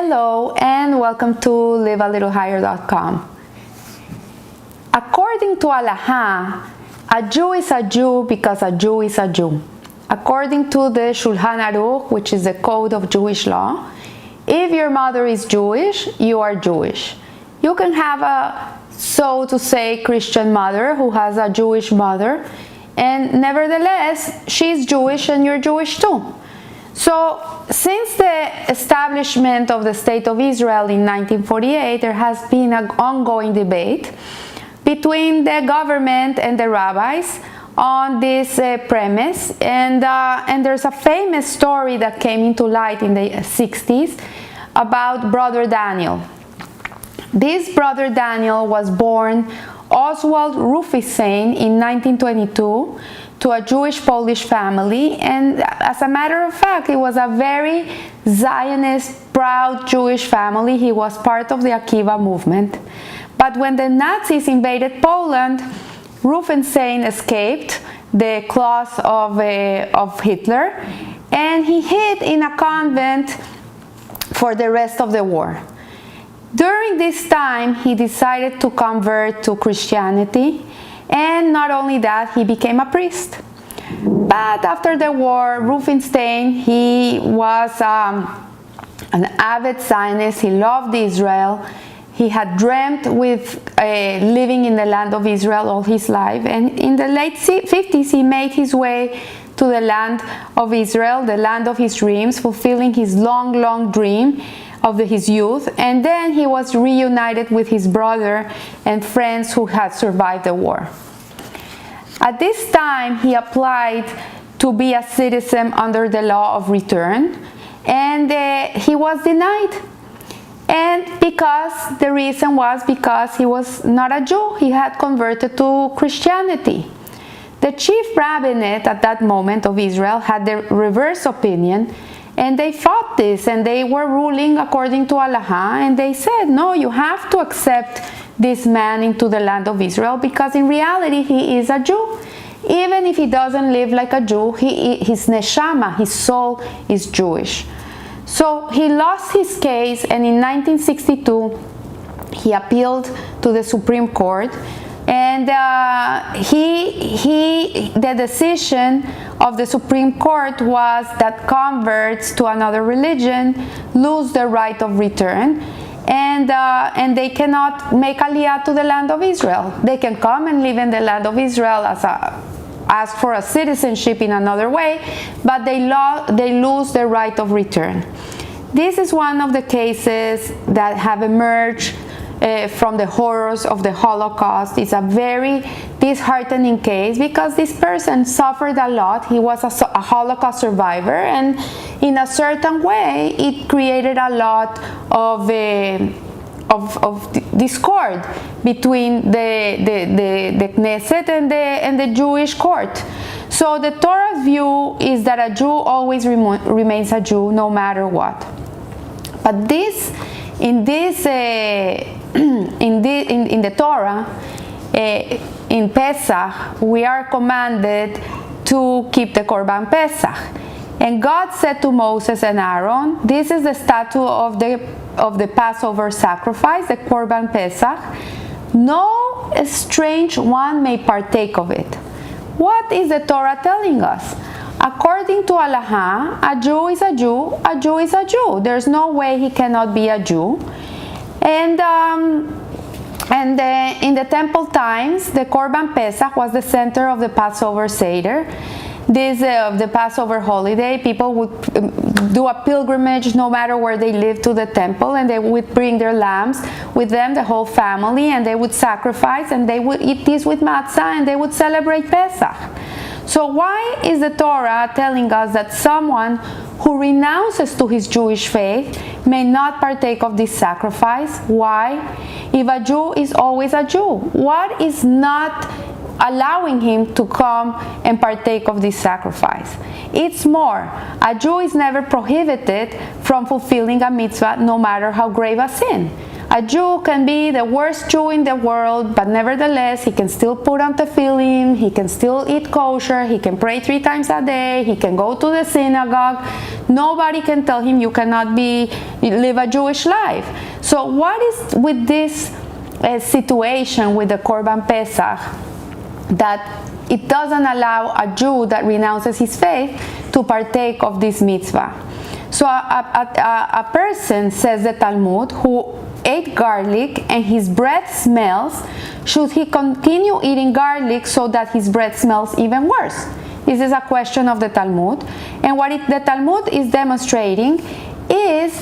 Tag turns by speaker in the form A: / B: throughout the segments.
A: Hello and welcome to livealittlehigher.com. According to Halacha, a Jew is a Jew because a Jew is a Jew. According to the Shulchan Aruch, which is the code of Jewish law, if your mother is Jewish, you are Jewish. You can have a, so to say, Christian mother who has a Jewish mother, and nevertheless, she's Jewish and you're Jewish too. So, since the establishment of the State of Israel in 1948, there has been an ongoing debate between the government and the rabbis on this premise, and there's a famous story that came into light in the 60s about Brother Daniel. This Brother Daniel was born Oswald Rufesain in 1922 to a Jewish Polish family, and as a matter of fact, it was a very Zionist, proud Jewish family. He was part of the Akiva movement. But when the Nazis invaded Poland, Rufesain escaped the claws of Hitler, and he hid in a convent for the rest of the war. During this time, he decided to convert to Christianity, and not only that, he became a priest. But after the war, Rufesain, he was an avid Zionist. He loved Israel. He had dreamt with living in the land of Israel all his life, and in the late 50s, he made his way to the land of Israel, the land of his dreams, fulfilling his long dream of his youth, and then he was reunited with his brother and friends who had survived the war. At this time, he applied to be a citizen under the law of return, and he was denied. And the reason was because he was not a Jew. He had converted to Christianity. The chief rabbinate at that moment of Israel had the reverse opinion, and they fought this, and they were ruling according to Halacha, and they said, no, you have to accept this man into the land of Israel, because in reality he is a Jew. Even if he doesn't live like a Jew, his neshama, his soul, is Jewish. So he lost his case, and in 1962 he appealed to the Supreme Court, and the decision of the Supreme Court was that converts to another religion lose the right of return, and they cannot make aliyah to the land of Israel. They can come and live in the land of Israel ask for a citizenship in another way, but they lose the right of return. This is one of the cases that have emerged from the horrors of the Holocaust. It's a very disheartening case because this person suffered a lot. He was a Holocaust survivor, and in a certain way it created a lot of discord between the Knesset and the Jewish court. So the Torah's view is that a Jew always remains a Jew no matter what. But in the Torah, in Pesach, we are commanded to keep the Korban Pesach. And God said to Moses and Aaron, this is the statute of the Passover sacrifice, the Korban Pesach. No strange one may partake of it. What is the Torah telling us? According to Halacha, a Jew is a Jew, a Jew is a Jew. There's no way he cannot be a Jew. And in the temple times, the Korban Pesach was the center of the Passover Seder. The Passover holiday, people would do a pilgrimage no matter where they lived to the temple, and they would bring their lambs with them, the whole family, and they would sacrifice, and they would eat this with matzah, and they would celebrate Pesach. So why is the Torah telling us that someone who renounces to his Jewish faith may not partake of this sacrifice? Why? If a Jew is always a Jew, what is not allowing him to come and partake of this sacrifice? It's more, a Jew is never prohibited from fulfilling a mitzvah no matter how grave a sin. A Jew can be the worst Jew in the world, but nevertheless, he can still put on tefillin, he can still eat kosher, he can pray 3 times a day, he can go to the synagogue Nobody can tell him you cannot live a Jewish life. So what is with this situation with the Korban Pesach, that it doesn't allow a Jew that renounces his faith to partake of this mitzvah? So a person, says the Talmud, who ate garlic and his breath smells, should he continue eating garlic so that his breath smells even worse? This is a question of the Talmud. And what the Talmud is demonstrating is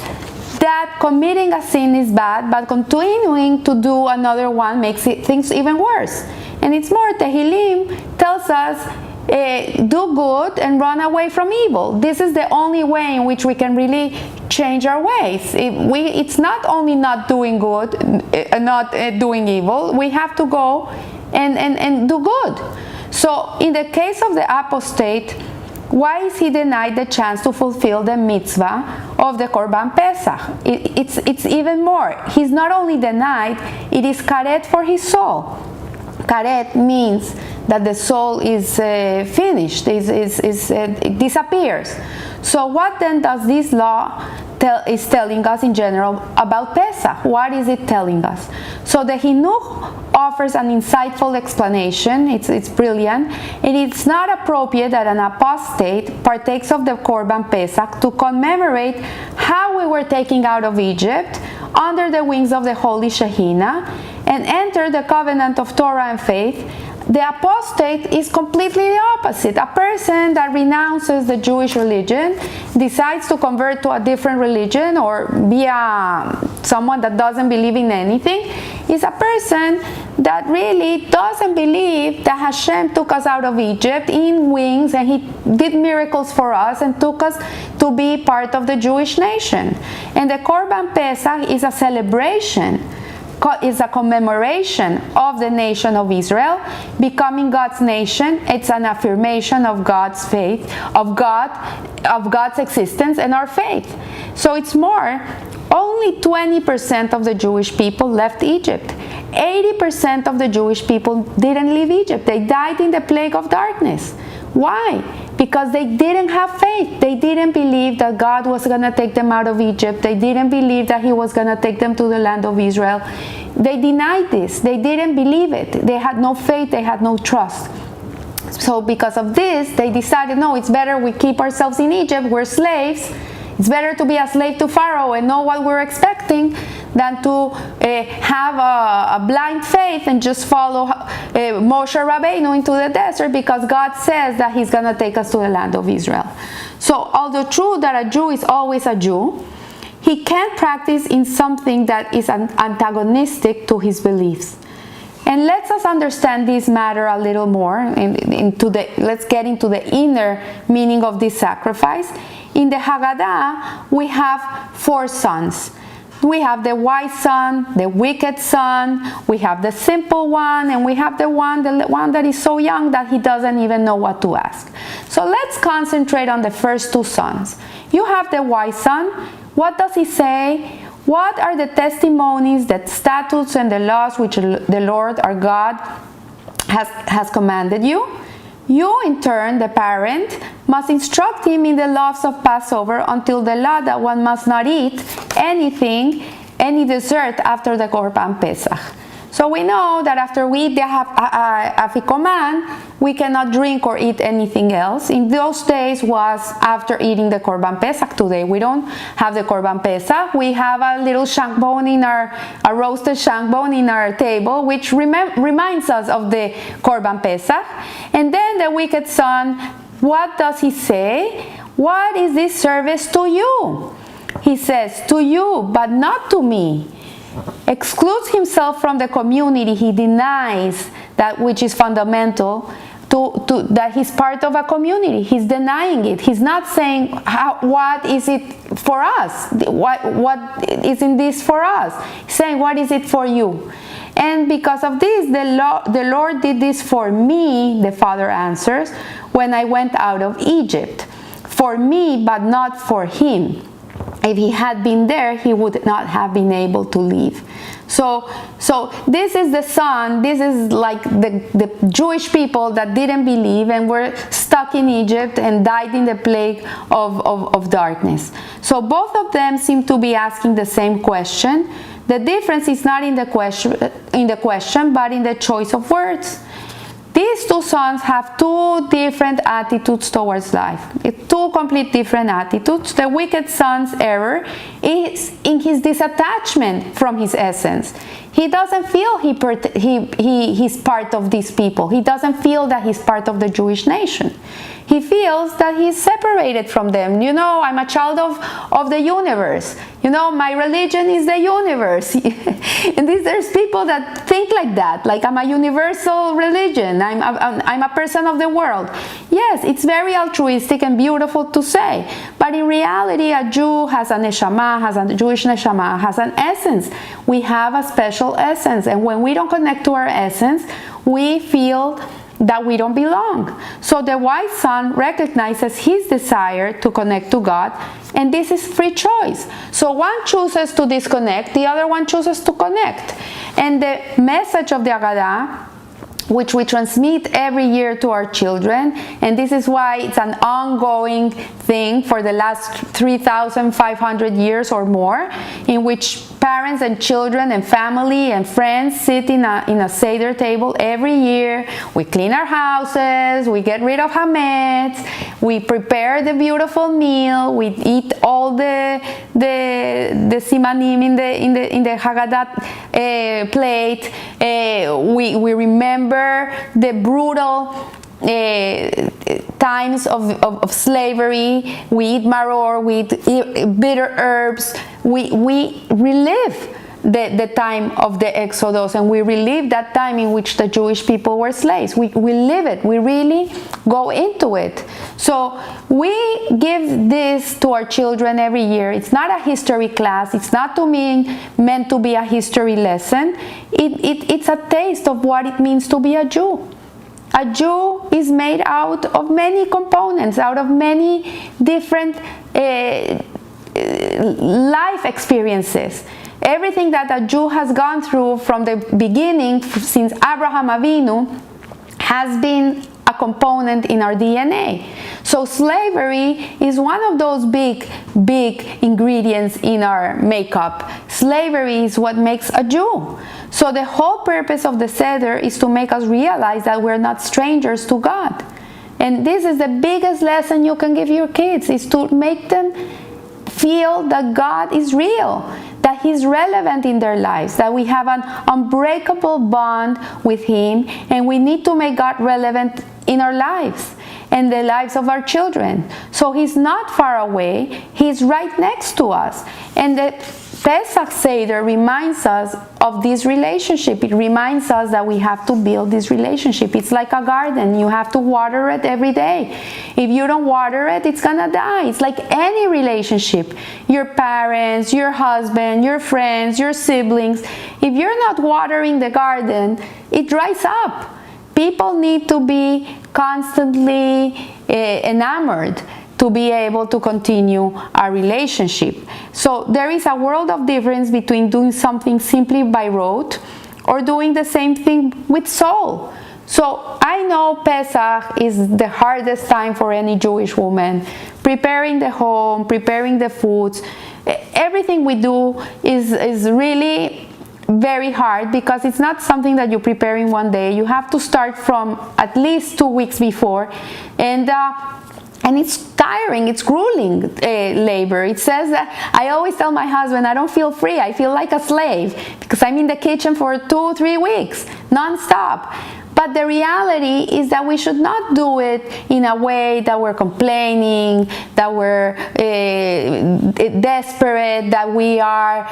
A: that committing a sin is bad, but continuing to do another one makes things even worse. And it's more, Tehillim tells us, do good and run away from evil. This is the only way in which we can really change our ways. It's not only not doing good, not doing evil, we have to go and do good. So in the case of the apostate, why is he denied the chance to fulfill the mitzvah of the Korban Pesach? It's even more. He's not only denied, it is karet for his soul. Karet means that the soul is finished, it disappears. So what then does this law is telling us in general about Pesach? What is it telling us? So the Chinuch offers an insightful explanation. It's brilliant. And it's not appropriate that an apostate partakes of the Korban Pesach to commemorate how we were taken out of Egypt under the wings of the Holy Shekinah and enter the covenant of Torah and faith. The apostate is completely the opposite. A person that renounces the Jewish religion, decides to convert to a different religion or be someone that doesn't believe in anything, is a person that really doesn't believe that Hashem took us out of Egypt in wings and He did miracles for us and took us to be part of the Jewish nation. And the Korban Pesach is a celebration, is a commemoration of the nation of Israel becoming God's nation. It's an affirmation of God's faith, of God's existence and our faith. So it's more, only 20% of the Jewish people left Egypt. 80% of the Jewish people didn't leave Egypt. They died in the plague of darkness. Why? Because they didn't have faith. They didn't believe that God was going to take them out of Egypt. They didn't believe that He was going to take them to the land of Israel. They denied this. They didn't believe it. They had no faith. They had no trust. So because of this, they decided, no, it's better we keep ourselves in Egypt. We're slaves. It's better to be a slave to Pharaoh and know what we're expecting than to have a blind faith and just follow Moshe Rabbeinu into the desert because God says that He's going to take us to the land of Israel. So although true that a Jew is always a Jew, he can't practice in something that is antagonistic to his beliefs. And let's us understand this matter a little more. Let's get into the inner meaning of this sacrifice. In the Haggadah, we have 4 sons. We have the wise son, the wicked son, we have the simple one, and we have the one that is so young that he doesn't even know what to ask. So let's concentrate on the first 2 sons. You have the wise son. What does he say? What are the testimonies, the statutes, and the laws which the Lord our God has commanded you? You, in turn, the parent, must instruct him in the laws of Passover until the law that one must not eat any dessert after the Korban Pesach. So we know that after we eat the Afikoman, we cannot drink or eat anything else. In those days was after eating the Korban Pesach. Today we don't have the Korban Pesach. We have a little shank bone a roasted shank bone in our table, which reminds us of the Korban Pesach. And then the wicked son, what does he say? What is this service to you? He says, to you, but not to me. Excludes himself from the community. He denies that which is fundamental, that he's part of a community. He's denying it. He's not saying, what is it for us? What is in this for us? He's saying, what is it for you? And because of this, the Lord did this for me, the father answers, when I went out of Egypt. For me, but not for him. If he had been there, he would not have been able to leave. So this is the son, this is like the Jewish people that didn't believe and were stuck in Egypt and died in the plague of darkness. So both of them seem to be asking the same question. The difference is not in the question, but in the choice of words. These two sons have two different attitudes towards life. Two complete different attitudes. The wicked son's error is in his disattachment from his essence. He doesn't feel he's part of these people. He doesn't feel that he's part of the Jewish nation. He feels that he's separated from them. You know, I'm a child of the universe. You know, my religion is the universe. And there's people that think like that, like I'm a universal religion. I'm a person of the world. Yes, it's very altruistic and beautiful to say. But in reality, a Jew has a neshama, has a Jewish neshama, has an essence. We have a special essence. And when we don't connect to our essence, we feel that we don't belong. So the wise son recognizes his desire to connect to God, and this is free choice. So one chooses to disconnect, the other one chooses to connect. And the message of the Haggadah, which we transmit every year to our children, and this is why it's an ongoing thing for the last 3,500 years or more, in which parents and children and family and friends sit in a Seder table every year. We clean our houses, we get rid of hametz, we prepare the beautiful meal, we eat all the simanim in the Haggadah plate. We remember the brutal times of slavery. We eat maror, we eat bitter herbs. We relive the time of the Exodus, and we relive that time in which the Jewish people were slaves. We live it. We really go into it. So we give this to our children every year. It's not a history class. It's not meant to be a history lesson. It's a taste of what it means to be a Jew. A Jew is made out of many components, out of many different life experiences. Everything that a Jew has gone through from the beginning, since Abraham Avinu, has been a component in our DNA. So slavery is one of those big ingredients in our makeup. Slavery is what makes a Jew. So the whole purpose of the Seder is to make us realize that we're not strangers to God. And this is the biggest lesson you can give your kids, is to make them feel that God is real, that He's relevant in their lives, that we have an unbreakable bond with Him, and we need to make God relevant in our lives and the lives of our children. So He's not far away, He's right next to us. And the Pesach Seder reminds us of this relationship. It reminds us that we have to build this relationship. It's like a garden. You have to water it every day. If you don't water it, it's gonna die. It's like any relationship. Your parents, your husband, your friends, your siblings. If you're not watering the garden, it dries up. People need to be constantly enamored to be able to continue our relationship. So there is a world of difference between doing something simply by rote or doing the same thing with soul. So I know Pesach is the hardest time for any Jewish woman. Preparing the home, preparing the foods, everything we do is really very hard, because it's not something that you prepare in one day. You have to start from at least 2 weeks before, and it's tiring, it's grueling labor. It says that I always tell my husband, I don't feel free, I feel like a slave, because I'm in the kitchen for 2-3 weeks, non-stop. But the reality is that we should not do it in a way that we're complaining, that we're desperate, that we are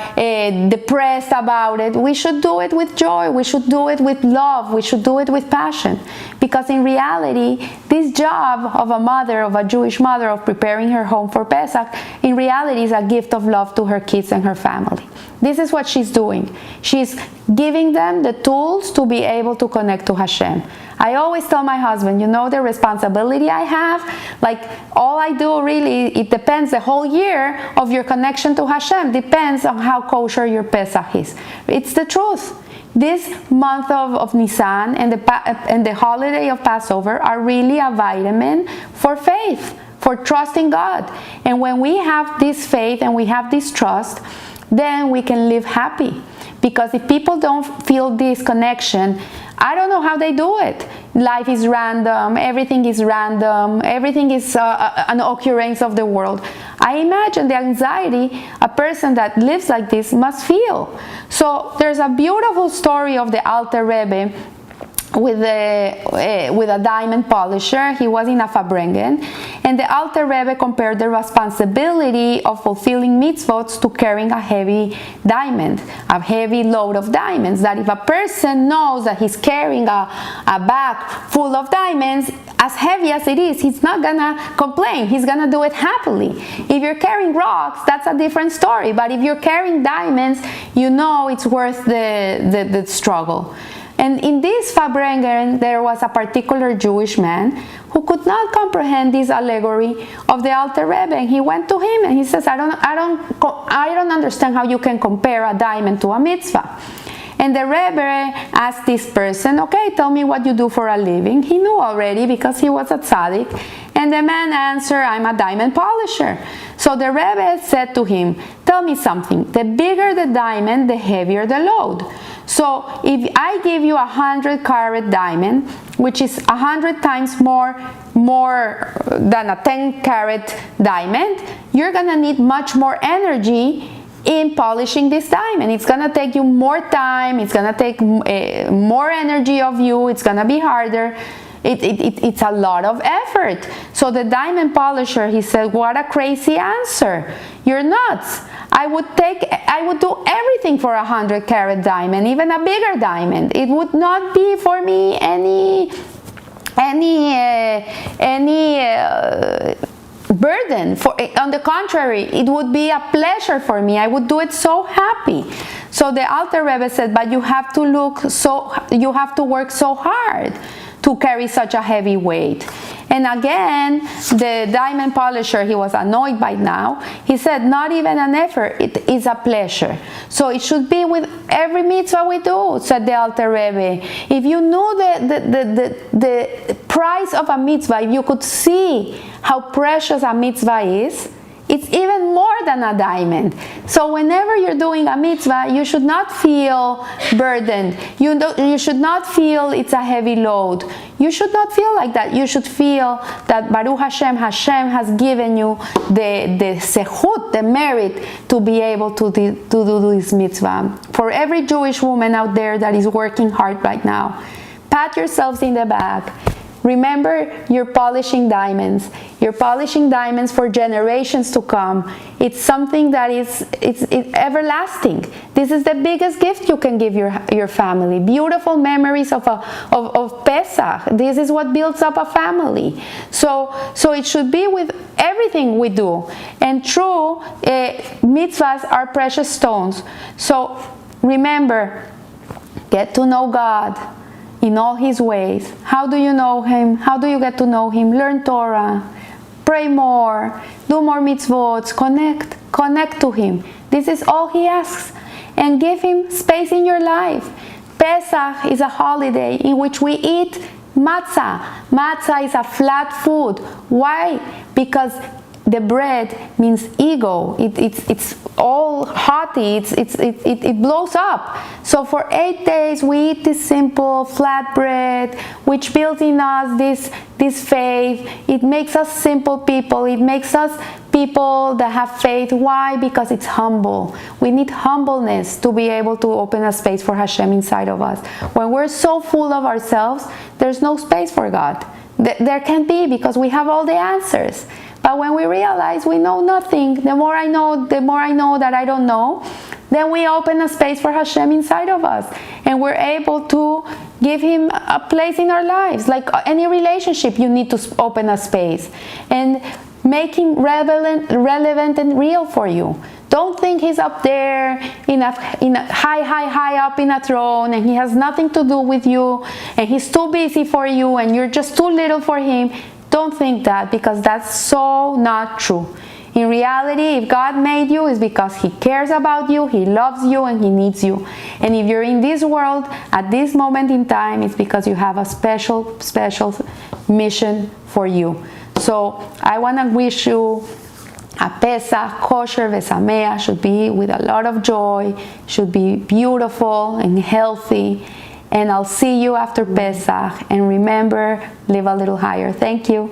A: depressed about it. We should do it with joy. We should do it with love. We should do it with passion. Because in reality, this job of a mother, of a Jewish mother, of preparing her home for Pesach, in reality is a gift of love to her kids and her family. This is what she's doing. She's giving them the tools to be able to connect to Hashem. I always tell my husband, you know the responsibility I have? Like, all I do really, it depends the whole year of your connection to Hashem, depends on how kosher your Pesach is. It's the truth. This month of Nisan and the holiday of Passover are really a vitamin for faith, for trusting God. And when we have this faith and we have this trust, then we can live happy. Because if people don't feel this connection, I don't know how they do it. Life is random, everything is an occurrence of the world. I imagine the anxiety a person that lives like this must feel. So there's a beautiful story of the Alter Rebbe with a diamond polisher. He was in a Farbrengen, and the Alter Rebbe compared the responsibility of fulfilling mitzvot to carrying a heavy diamond, a heavy load of diamonds. That if a person knows that he's carrying a bag full of diamonds, as heavy as it is, he's not gonna complain. He's gonna do it happily. If you're carrying rocks, that's a different story. But if you're carrying diamonds, you know it's worth the struggle. And in this Farbrengen, there was a particular Jewish man who could not comprehend this allegory of the Alter Rebbe. And he went to him and he says, I don't understand how you can compare a diamond to a mitzvah. And the Rebbe asked this person, okay, tell me what you do for a living. He knew already because he was a tzaddik. And the man answered, I'm a diamond polisher. So the Rebbe said to him, tell me something. The bigger the diamond, the heavier the load. So if I give you 100-carat diamond, which is 100 times more than a 10-carat diamond, you're gonna need much more energy in polishing this diamond. It's gonna take you more time, it's gonna take more energy of you, it's gonna be harder. It's a lot of effort. So the diamond polisher, he said, what a crazy answer. You're nuts. I would do everything for 100-carat diamond, even a bigger diamond. It would not be for me any burden. On the contrary, it would be a pleasure for me. I would do it so happy. So the Alter Rebbe said, but you have to work so hard to carry such a heavy weight. And again, the diamond polisher, he was annoyed by now. He said, not even an effort, it is a pleasure. So it should be with every mitzvah we do, said the Alter Rebbe. If you knew the price of a mitzvah, if you could see how precious a mitzvah is, it's even more than a diamond. So whenever you're doing a mitzvah, you should not feel burdened. You should not feel it's a heavy load. You should not feel like that. You should feel that Baruch Hashem has given you the zechut, the merit to be able to do this mitzvah. For every Jewish woman out there that is working hard right now, pat yourselves in the back. Remember, you're polishing diamonds. You're polishing diamonds for generations to come. It's something that it's everlasting. This is the biggest gift you can give your family. Beautiful memories of Pesach. This is what builds up a family. So it should be with everything we do. And true, mitzvahs are precious stones. So remember, get to know God in all His ways. How do you know Him? How do you get to know Him? Learn Torah, pray more, do more mitzvot, connect to Him. This is all He asks. And give Him space in your life. Pesach is a holiday in which we eat matzah. Matzah is a flat food. Why? Because the bread means ego. It's all haughty. It blows up. So for 8 days we eat this simple flat bread, which builds in us this faith. It makes us simple people. It makes us people that have faith. Why? Because it's humble. We need humbleness to be able to open a space for Hashem inside of us. When we're so full of ourselves, there's no space for God. There can be, because we have all the answers. But when we realize we know nothing, the more I know that I don't know, then we open a space for Hashem inside of us. And we're able to give Him a place in our lives. Like any relationship, you need to open a space. And make Him relevant and real for you. Don't think he's up there in a high up in a throne, and he has nothing to do with you, and he's too busy for you, and you're just too little for him. Don't think that, because that's so not true. In reality, if God made you, it's because He cares about you, He loves you, and He needs you. And if you're in this world at this moment in time, it's because you have a special mission for you. So I want to wish you a Pesach kosher v'sameach, should be with a lot of joy, should be beautiful and healthy. And I'll see you after Pesach. And remember, live a little higher. Thank you.